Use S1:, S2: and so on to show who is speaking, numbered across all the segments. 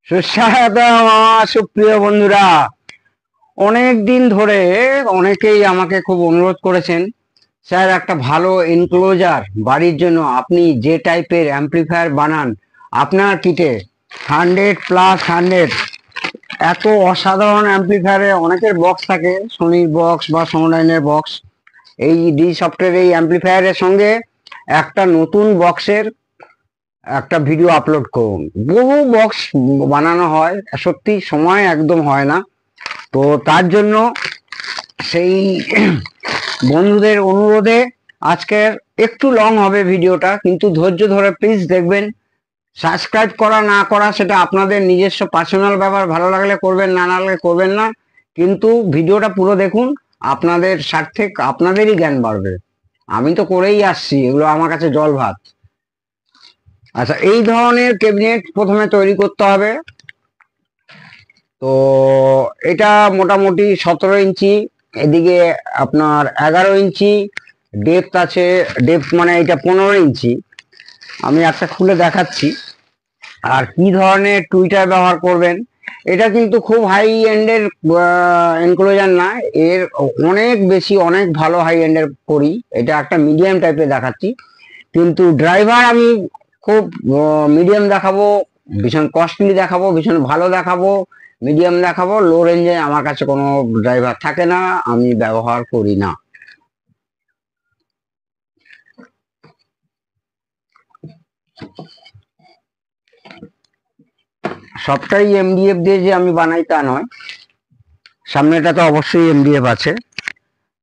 S1: সুস্বাগতম সুপ্রিয় বন্ধুরা। অনেক দিন ধরে অনেকেই আমাকে খুব অনুরোধ করেছেন, স্যার একটা ভালো এনক্লোজার বাড়ির জন্য আপনি যে টাইপের অ্যাম্প্লিফায়ার বানান আপনার কিটে 100+100 এত অসাধারণ অ্যাম্প্লিফায়ারে অনেকের বক্স থাকে, সোনির বক্স বা সোনোডাইনের বক্স। এই ডি সফটের এই অ্যাম্প্লিফায়ারের সঙ্গে একটা নতুন বক্সের একটা ভিডিও আপলোড করুন। বহু বক্স বানানো হয়, সত্যি সময় একদম হয় না। তো তার জন্য সেই বন্ধুদের অনুরোধে আজকের একটু লং হবে ভিডিওটা, কিন্তু ধৈর্য ধরে প্লিজ দেখবেন। সাবস্ক্রাইব করা না করা সেটা আপনাদের নিজস্ব পার্সোনাল ব্যাপার, ভালো লাগলে করবেন, না লাগলে করবেন না, কিন্তু ভিডিওটা পুরো দেখুন। আপনাদের স্বার্থে আপনাদেরই জ্ঞান বাড়বে। আমি তো করেই আসছি, এগুলো আমার কাছে জল ভাত। আচ্ছা, এই ধরনের ক্যাবিনেট প্রথমে তৈরি করতে হবে। তো এটা মোটামুটি 17 ইঞ্চি, এদিকে আপনার 11 ইঞ্চি ডেপথ আছে। ডেপথ মানে এটা 15 ইঞ্চি। আমি একটা খুলে দেখাচ্ছি। আর কি ধরনের টুইটার ব্যবহার করবেন, এটা কিন্তু খুব হাই এন্ডের এনক্লোজার না, এর অনেক বেশি অনেক ভালো হাই এন্ডের করি। এটা একটা মিডিয়াম টাইপের দেখাচ্ছি, কিন্তু ড্রাইভার আমি খুব মিডিয়াম দেখাবো, ভীষণ কস্টলি দেখাবো, ভীষণ ভালো দেখাবো, মিডিয়াম দেখাবো। লো রেঞ্জে আমার কাছে কোনো ড্রাইভার থাকে না, আমি ব্যবহার করি না। সবটাই এমডিএফ দিয়ে যে আমি বানাই তা নয়, সামনেটা তো অবশ্যই এমডিএফ আছে।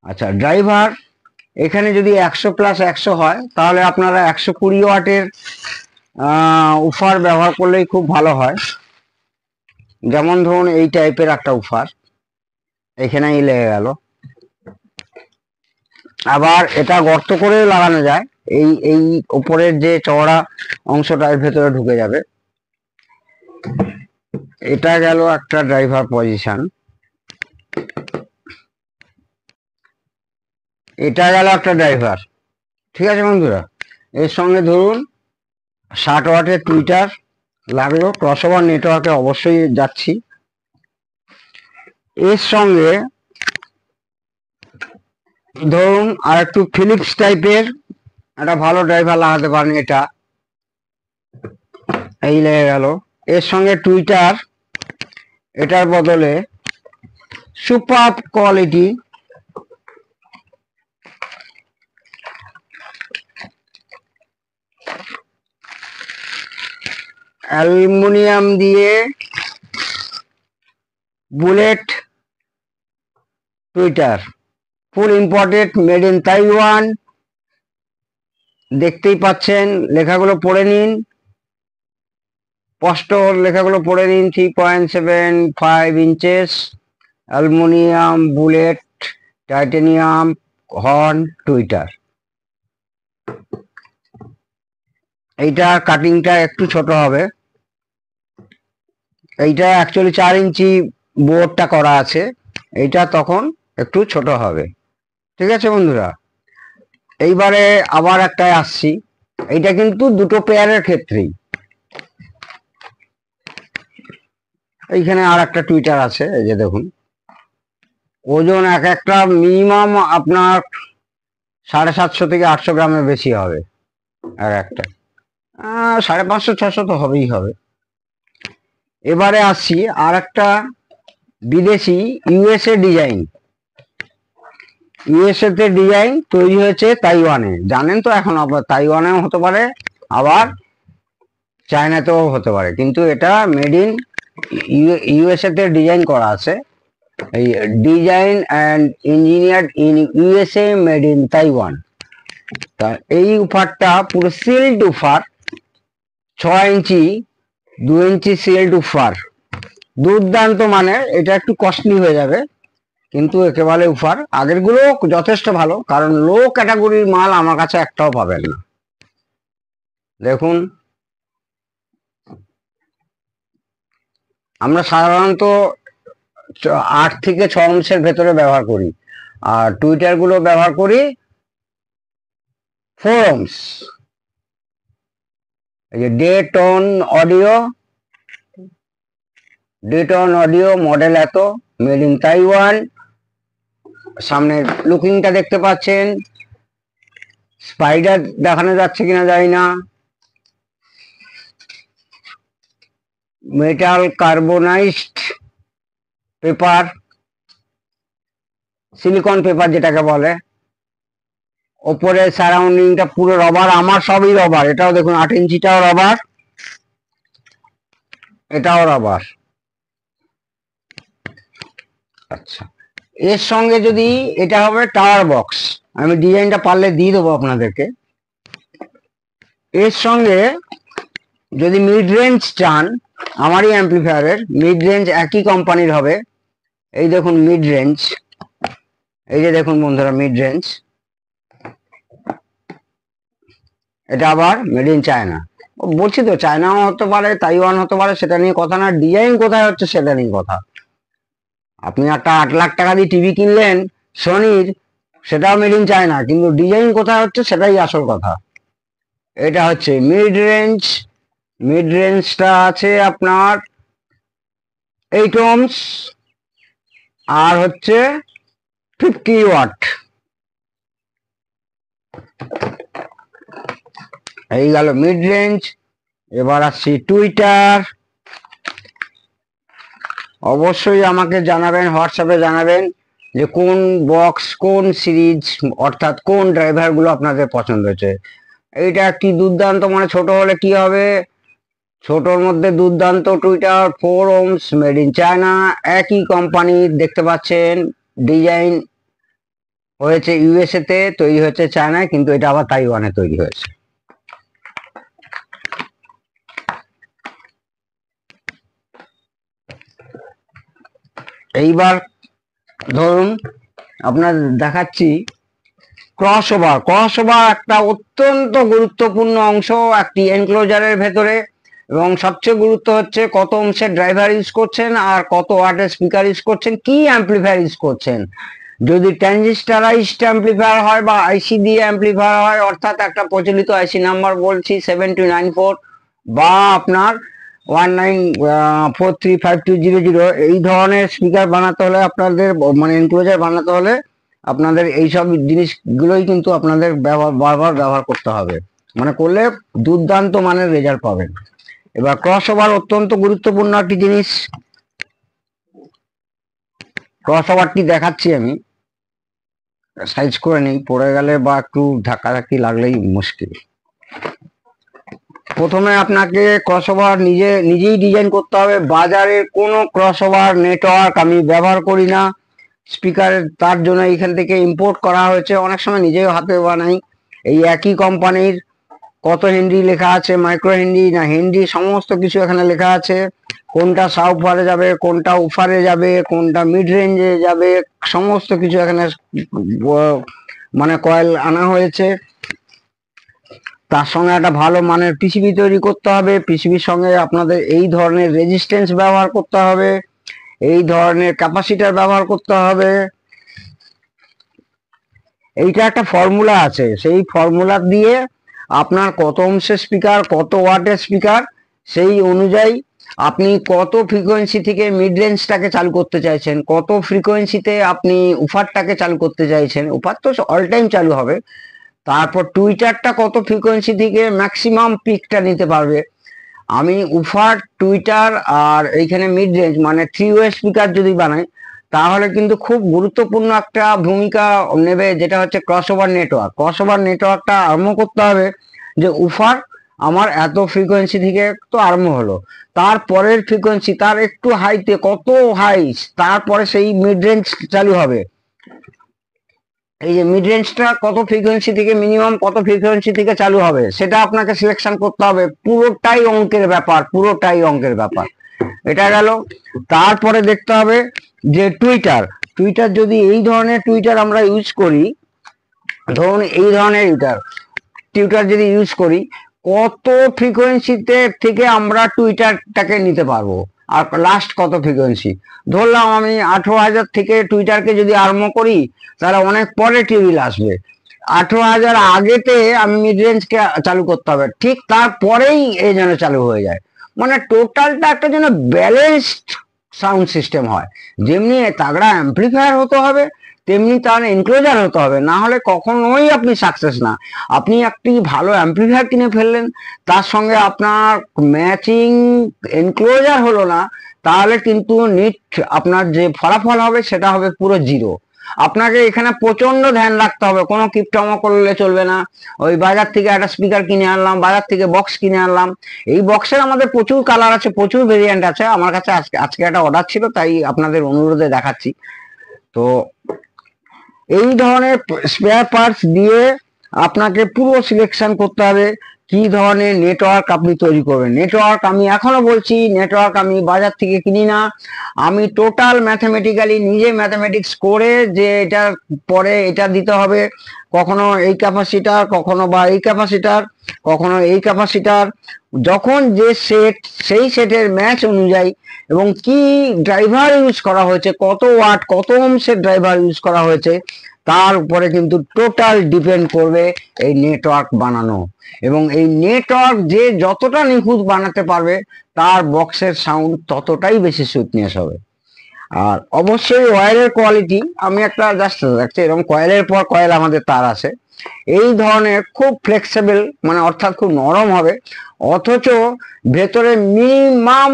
S1: আচ্ছা, ড্রাইভার এখানে যদি 100+100 হয়, তাহলে আপনারা 120 ওয়াটের উফার ব্যবহার করলেই খুব ভালো হয়। যেমন ধরুন এই টাইপের একটা উফার এখানেই লেগে গেল। আবার এটা গর্ত করে লাগানো যায়, এই এই উপরের যে চওড়া অংশটা এর ভেতরে ঢুকে যাবে। এটা গেল একটা ড্রাইভার পজিশন, এটা গেল একটা ড্রাইভার। ঠিক আছে বন্ধুরা, এর সঙ্গে ধরুন 60 ওয়াটের টুইটার লাগলো, ক্রসওভার নেটওয়ার্কে অবশ্যই যাচ্ছি। এর সঙ্গে ধরুন আর একটু ফিলিপস টাইপের একটা ভালো ড্রাইভার লাগাতে পারেন। এটা এই লেগে গেল। এর সঙ্গে টুইটার, এটার বদলে সুপার কোয়ালিটি অ্যালুমিনিয়াম দিয়ে bullet Twitter, full imported, made in Taiwan. দেখতেই পাচ্ছেন, লেখাগুলো পড়ে নিন, স্পষ্ট লেখাগুলো পড়ে নিন। 3.75 inches aluminium bullet titanium horn Twitter. এইটা কাটিংটা একটু ছোট হবে, এইটা অ্যাকচুয়ালি 4 ইঞ্চি বোর্ডটা করা আছে, এইটা তখন একটু ছোট হবে। ঠিক আছে বন্ধুরা, এইবারে আবার একটা আসছি। এইটা কিন্তু দুটো পেয়ারের ক্ষেত্রেই। এইখানে আর একটা টুইটার আছে, এই যে দেখুন, ওজন এক একটা মিনিমাম আপনার 750 থেকে 800 গ্রামের বেশি হবে এক একটা। 550-600 তো হবেই হবে। এবারে আসছি আর একটা বিদেশি ইউএসএ ডিজাইন। ইউএসএ তে ডিজাইন তৈরি হয়েছে তাইওয়ানে, জানেন তো। এখন আবার তাইওয়ানেও হতে পারে, আবার চায়নাতেও হতে পারে, কিন্তু এটা মেড ইন ইউএসএ তে ডিজাইন করা আছে। এই design and engineered in USA, made in Taiwan. তা এই উফারটা পুরো সিল্ড উফার, 6 ইঞ্চি 2 ইঞ্চি সিল্ড উফার, দুর্দান্ত। মানে এটা একটু কস্টলি হয়ে যাবে, কিন্তু একেবারে উফার। আগের গুলো যথেষ্ট ভালো, কারণ লো ক্যাটাগরির মাল আমার কাছে একটাও পাবেন না। দেখুন, আমরা সাধারণত 8 থেকে 6 অংশের ভেতরে ব্যবহার করি, আর টুইটার গুলো ব্যবহার করি 4 অংশ। এই যে day tone audio Dayton audio model এত, মেড ইন তাইওয়ান। সামনের লুকিংটা দেখতে পাচ্ছেন, স্পাইডার দেখানো যাচ্ছে কিনা জানি না। মেটাল কার্বোনাইজড পেপার, সিলিকন পেপার যেটাকে বলে। ওপরে সারাউন্ডিংটা পুরো রবার, আমার সবই রবার। এটাও দেখুন 8 ইঞ্চিটাও রবার, এটাও রবার। আচ্ছা, এর সঙ্গে যদি এটা হবে টাওয়ার বক্স, আমি ডিজাইনটা পারলে দিয়ে দেবো আপনাদেরকে। এর সঙ্গে যদি মিড রেঞ্জ চান, আমারই অ্যাম্প্লিফায়ারের মিড রেঞ্জ একই কোম্পানির হবে। এই দেখুন মিড রেঞ্জ, এই যে দেখুন বন্ধুরা মিড রেঞ্জ, এটা আবার মেড ইন চায়না। বলছি তো চায়নাও হতে পারে, তাইওয়ান হতে পারে, সেটা নিয়ে কথা না। ডিজাইন কোথায় হচ্ছে সেটা নিয়ে কথা। আপনি একটা 8 লাখ টাকা দিয়ে টিভি কিনলেন সনির, সেটাও মেড ইন চায়না, কিন্তু ডিজাইন কোথায় হচ্ছে সেটাই আসল কথা। এটা হচ্ছে মিড রেঞ্জ। মিড রেঞ্জটা আছে আপনার 8 ohms আর হচ্ছে 50 ওয়াট। এই গেল মিড রেঞ্জ। এবার আসছি টুইটার। অবশ্যই আমাকে জানাবেন, হোয়াটসঅ্যাপে জানাবেন যে কোন বক্স, কোন সিরিজ, অর্থাৎ কোন ড্রাইভার গুলো আপনাদের পছন্দ হয়েছে। এইটা কি দুর্দান্ত, মানে ছোট হলে কি হবে, ছোটর মধ্যে দুর্দান্ত Twitter 4 ohms made in China, একই কোম্পানির দেখতে পাচ্ছেন। ডিজাইন হয়েছে ইউএসএ তে, তৈরি হয়েছে চায়নায়, কিন্তু এটা আবার তাইওয়ানে তৈরি হয়েছে। এইবার ধরুন আপনার দেখাচ্ছি ক্রস ওভার। ক্রস ওভার একটা অত্যন্ত গুরুত্বপূর্ণ অংশ একটি এনক্লোজারের ভেতরে, এবং সবচেয়ে গুরুত্ব হচ্ছে কত অংশের ড্রাইভার ইউজ করছেন আর কত ওয়াটের স্পিকার ইউজ করছেন, কি অ্যাম্পলিফায়ার ইউজ করছেন। যদি ট্রানজিস্টারাইজড অ্যাম্পলিফায়ার হয় বা আইসি দিয়ে অ্যাম্পলিফায়ার হয়, অর্থাৎ একটা প্রচলিত আইসি নাম্বার বলছি 7294 বা আপনার 19435200, এই ধরনের স্পিকার বানাতে হলে আপনাদের, মানে এনক্লোজার বানাতে হলে আপনাদের এইসব জিনিসগুলোই কিন্তু আপনাদের বারবার ব্যবহার করতে হবে, মানে করলে দুর্দান্ত মানের রেজাল্ট পাবেন। এবার ক্রস ওভার অত্যন্ত গুরুত্বপূর্ণ একটি জিনিস। ক্রস ওভারটি দেখাচ্ছি আমি, সাইজ করে নেই, পড়ে গেলে বা একটু ধাক্কাধাক্কি লাগলেই মুশকিল। প্রথমে আপনাকে ক্রসওভার নিজেই ডিজাইন করতে হবে। বাজারে কোনো ক্রসওভার নেটওয়ার্ক আমি ব্যবহার করি না স্পিকারের, তার জন্য এখান থেকে ইম্পোর্ট করা হয়েছে। অনেক সময় নিজেও হাতে বানাই। এই একই কোম্পানির কত হেনরি লেখা আছে, মাইক্রো হেনরি না হেনরি, সমস্ত কিছু এখানে লেখা আছে। কোনটা সাবওয়ুফারে যাবে, কোনটা উফারে যাবে, কোনটা মিড রেঞ্জে যাবে, সমস্ত কিছু এখানে মানে কয়েল আনা হয়েছে। তার সঙ্গে একটা ভালো মানের পিসিবি তৈরি করতে হবে। পিসিবির সঙ্গে আপনাদের এই ধরনের রেজিস্ট্যান্স ব্যবহার করতে হবে, এই ধরনের ক্যাপাসিটর ব্যবহার করতে হবে। এইটা একটা ফর্মুলা আছে, সেই ফর্মুলা দিয়ে আপনার কত অংশের স্পিকার, কত ওয়াটের স্পিকার, সেই অনুযায়ী আপনি কত ফ্রিকোয়েন্সি থেকে মিড রেঞ্জটাকে চালু করতে চাইছেন, কত ফ্রিকোয়েন্সিতে আপনি উফারটাকে চালু করতে চাইছেন। উফার তো অল টাইম চালু হবে। তারপর টুইটারটা কত ফ্রিকোয়েন্সি থেকে ম্যাক্সিমাম পিকটা নিতে পারবে। আমি উফার, টুইটার আর এইখানে মিড রেঞ্জ মানে 3 ওয়ে স্পিকার যদি বানাই, তাহলে কিন্তু খুব গুরুত্বপূর্ণ একটা ভূমিকা নেবে, যেটা হচ্ছে cross over network. Cross over নেটওয়ার্কটা আরম্ভ করতে হবে যে উফার আমার এত ফ্রিকোয়েন্সি থেকে তো আরম্ভ হলো, তারপরের ফ্রিকোয়েন্সি তার একটু হাইতে কত হাই, তারপরে সেই মিড রেঞ্জ চালু হবে। এই যে মিড রেঞ্জটা কত ফ্রিকোয়েন্সি থেকে, মিনিমাম কত ফ্রিকোয়েন্সি থেকে চালু হবে, সেটা আপনাকে সিলেকশন করতে হবে। পুরোটাই অঙ্কের ব্যাপার, পুরোটাই অঙ্কের ব্যাপার। এটা গেল। তারপরে দেখতে হবে যে টুইটার, টুইটার যদি এই ধরনের টুইটার আমরা ইউজ করি, ধরুন এই ধরনের টুইটার যদি ইউজ করি, কত ফ্রিকোয়েন্সিতে থেকে আমরা টুইটারটাকে নিতে পারবো, আর লাস্ট কত ফ্রিকোয়েন্সি। ধরলাম আমি 18,000 থেকে টুইটারকে যদি আরম্ভ করি, তাহলে অনেক পরে টিউবিল আসবে। 18,000 আগেতে আমি মিড রেঞ্জকে চালু করতে হবে, ঠিক তারপরেই এই যেন চালু হয়ে যায়। মানে টোটালটা একটা যেন ব্যালেন্সড সাউন্ড সিস্টেম হয়। যেমনি তাগড়া অ্যাম্পলিফায়ার হতে হবে তেমনি তার এনক্লোজার হতে হবে, না হলে কখনোই আপনি সাকসেস না। আপনি একটি ভালো অ্যাম্পলিফায়ার কিনে ফেললেন, তার সঙ্গে আপনার ম্যাচিং এনক্লোজার হলো না, তাহলে কিন্তু নিট আপনার যে ফলাফল হবে সেটা হবে পুরো জিরো। আপনাকে এখানে প্রচন্ড ধ্যান রাখতে হবে, কোনো কিপটামো করলে চলবে না। ওই বাজার থেকে একটা স্পিকার কিনে আনলাম, বাজার থেকে বক্স কিনে আনলাম, এই বক্সের আমাদের প্রচুর কালার আছে, প্রচুর ভেরিয়েন্ট আছে। আমার কাছে আজকে একটা অর্ডার ছিল, তাই আপনাদের অনুরোধে দেখাচ্ছি। তো এই ধরনের স্পেয়ার পার্টস দিয়ে আপনাকে পুরো সিলেকশন করতে হবে কি ধরনের নেটওয়ার্ক আপনি তৈরি করবেন। নেটওয়ার্ক আমি এখনো বলছি, নেটওয়ার্ক আমি বাজার থেকে কিনি না, আমি টোটাল ম্যাথমেটিক্যালি নিজে ম্যাথমেটিক্স করে যে এটা পরে এটা দিতে হবে, কখনো এই ক্যাপাসিটার, কখনো বা এই ক্যাপাসিটার, কখনো এই ক্যাপাসিটার, যখন যে সেট সেই সেটের ম্যাচ অনুযায়ী এবং কি ড্রাইভার ইউজ করা হয়েছে, কত ওয়াট কত ওহমসের ড্রাইভার ইউজ করা হয়েছে, তার উপরে কিন্তু টোটাল ডিপেন্ড করবে এই নেটওয়ার্ক বানানো। এবং এই নেটওয়ার্ক যে যতটা নিখুঁত বানাতে পারবে তার বক্সের সাউন্ড ততটাই বেশি সুইটনেস হবে। আর অবশ্যই ওয়্যারের কোয়ালিটি, আমি একটা জাস্ট দেখছি এরকম কয়েলের পর কয়েল আমাদের তার আছে, এই ধরনের খুব ফ্লেক্সিবল, মানে অর্থাৎ খুব নরম হবে, অথচ ভেতরে মিনিমাম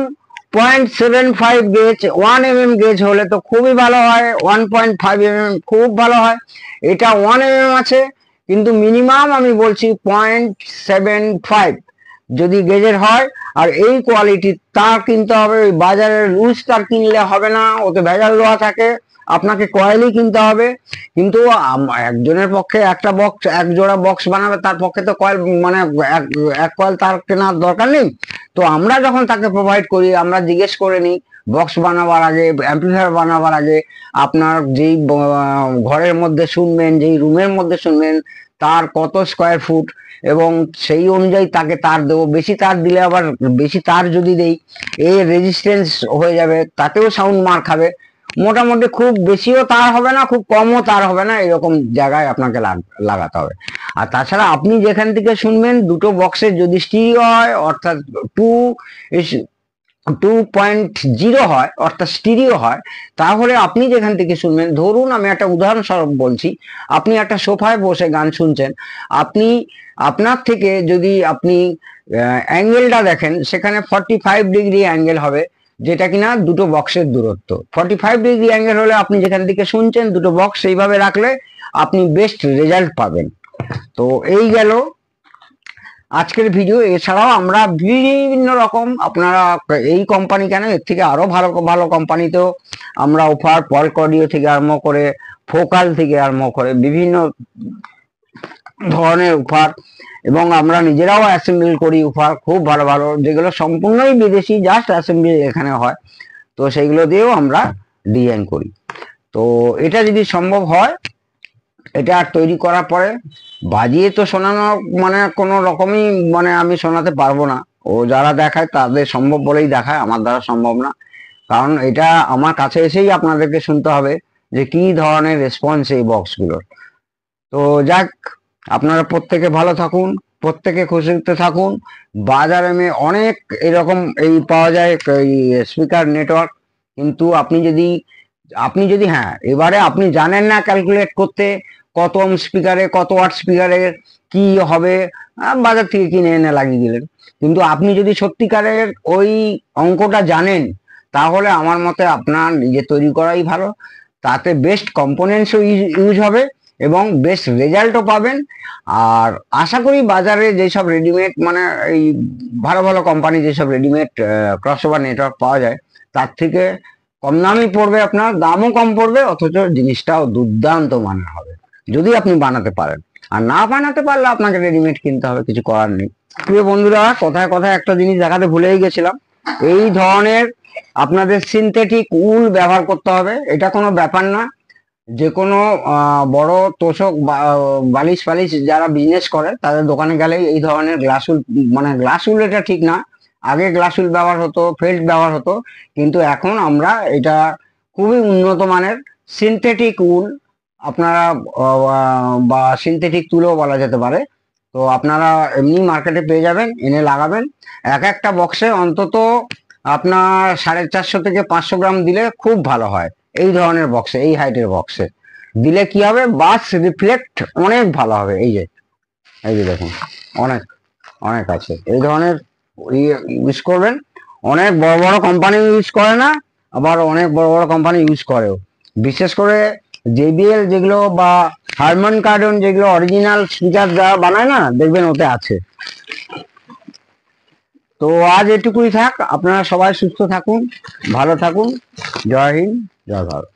S1: 0.75 গেজ, 1 mm গেজ হলে তো খুবই ভালো হয়, 1.5 mm খুব ভালো হয়। এটা 1 mm আছে, কিন্তু মিনিমাম আমি বলছি 0.75 যদি গেজের হয়। আর এই কোয়ালিটির তার কিনতে হবে, ওই বাজারের লুজ তার কিনলে হবে না, ওতে ভেজাল দেওয়া থাকে, আপনাকে কয়েলই কিনতে হবে। কিন্তু একজনের পক্ষে একটা বক্স, এক জোড়া বক্স বানাবে, তার পক্ষে তো কয়েল মানে এক কয়েল তার কেনার দরকার নেই। তো আমরা যখন তাকে প্রোভাইড করি, আমরা জিজ্ঞেস করে নিই বক্স বানাবার আগে, অ্যাম্পলিফায়ার বানাবার আগে, আপনার যেই ঘরের মধ্যে শুনবেন, যেই রুমের মধ্যে শুনবেন, তার কত স্কোয়ার ফুট, এবং সেই অনুযায়ী তাকে তার দেবো। বেশি তার দিলে আবার, বেশি তার যদি দেই এই রেজিস্ট্যান্স হয়ে যাবে, তাতেও সাউন্ড মার খাবে। মোটামুটি খুব বেশিও তার হবে না, খুব কমও তার হবে না, এরকম জায়গায় আপনাকে লাগাতে হবে। আর তাছাড়া আপনি যেখান থেকে শুনবেন, দুটো বক্সের যদি স্টিরিও হয়, অর্থাৎ 2.0 হয়, অর্থাৎ স্টিরিও হয়, তাহলে আপনি যেখান থেকে শুনবেন, ধরুন আমি একটা উদাহরণস্বরূপ বলছি, আপনি একটা সোফায় বসে গান শুনছেন, আপনি আপনার থেকে যদি আপনি অ্যাঙ্গেলটা দেখেন, সেখানে 45 ডিগ্রি অ্যাঙ্গেল হবে, যেটা কিনা দুটো বক্সের দূরত্ব। 45 ডিগ্রি অ্যাঙ্গেল হলে আপনি যেখান থেকে শুনছেন, দুটো বক্স সেইভাবে রাখলে আপনি বেস্ট রেজাল্ট পাবেন। তো এই গেল আজকের ভিডিও। এছাড়াও আমরা বিভিন্ন রকম, আপনারা এই কোম্পানি কেন, এর থেকে আরো ভালো ভালো কোম্পানিতেও আমরা অফার, পল্ক অডিও থেকে আরম্ভ করে, ফোকাল থেকে আরম্ভ করে বিভিন্ন ধরনের অফার, এবং আমরা নিজেরাও অ্যাসেম্বল করি অফার খুব ভালো ভালো, যেগুলো সম্পূর্ণই বিদেশি, জাস্ট অ্যাসেম্বলি এখানে হয়, তো সেইগুলো দিয়েও আমরা ডিজাইন করি। তো এটা যদি সম্ভব হয়, এটা তৈরি করার পরে বাজিয়ে তো শোনানো মানে কোনো রকমই, মানে আমি শোনাতে পারবো না, ও যারা দেখায় তাদের সম্ভব বলেই দেখায়, আমার দ্বারা সম্ভব না। কারণ এটা আমার কাছে এসেই আপনাদেরকে শুনতে হবে যে কি ধরনের রেসপন্স এই বক্সগুলোর। তো যাক, আপনারা প্রত্যেকে ভালো থাকুন, প্রত্যেকে খুশিতে থাকুন। বাজারে অনেক এরকম এই পাওয়া যায় এই স্পিকার নেটওয়ার্ক, কিন্তু আপনি যদি হ্যাঁ, এবারে আপনি জানেন না ক্যালকুলেট করতে কত ওহম স্পিকারে, কত ওয়াট স্পিকারের কি হবে, বাজার থেকে কিনে এনে লাগিয়ে দিলেন। কিন্তু আপনি যদি সত্যিকারের ওই অঙ্কটা জানেন, তাহলে আমার মতে আপনার নিজে তৈরি করাই ভালো, তাতে বেস্ট কম্পোনেন্টসও ইউজ হবে এবং বেস্ট রেজাল্টও পাবেন। আর আশা করি বাজারে যেসব রেডিমেড, মানে এই ভালো ভালো কোম্পানি যেসব রেডিমেড ক্রসওভার নেটওয়ার্ক পাওয়া যায়, তার থেকে কম দামই পড়বে, আপনার দামও কম পড়বে, অথচ জিনিসটাও দুর্দান্ত মানের হবে যদি আপনি বানাতে পারেন। আর না বানাতে পারলে আপনাকে রেডিমেড কিনতে হবে, কিছু করার নেই। প্রিয় বন্ধুরা, কথায় কথায় একটা জিনিস দেখাতে ভুলেই গেছিলাম, এই ধরনের আপনাদের সিনথেটিক উল ব্যবহার করতে হবে। এটা কোনো ব্যাপার না, যে কোনো বড় তোষক বালিশ ফালিশ যারা বিজনেস করে তাদের দোকানে গেলে এই ধরনের গ্লাস উল, মানে গ্লাস উল এটা ঠিক না, আগে গ্লাস উল ব্যবহার হতো, ফেল্ট ব্যবহার হতো, কিন্তু এখন আমরা এটা খুবই উন্নত মানের সিনথেটিক উল আপনারা বা সিনথেটিক তুলোও বলা যেতে পারে, তো আপনারা এমনি মার্কেটে পেয়ে যাবেন, এনে লাগাবেন। এক একটা বক্সে অন্তত আপনার 450 থেকে 500 গ্রাম দিলে খুব ভালো হয়। এই ধরনের বক্সে, এই হাইটের বক্সে দিলে কি হবে, বাস রিফ্লেক্ট অনেক ভালো হবে। এই যে দেখুন, অনেক অনেক আছে এই ধরনের ইউজ করবেন। অনেক বড় বড় কোম্পানি ইউজ করে না, আবার অনেক বড় বড় কোম্পানি ইউজ করেও। বিশেষ করে জেবিএল যেগুলো বা হারমান কার্ডন যেগুলো অরিজিনাল স্পিকার যারা বানায় না, দেখবেন ওতে আছে। তো আজ এটুকুই থাক, আপনারা সবাই সুস্থ থাকুন, ভালো থাকুন। জয় হিন্দ, জয় ভারত।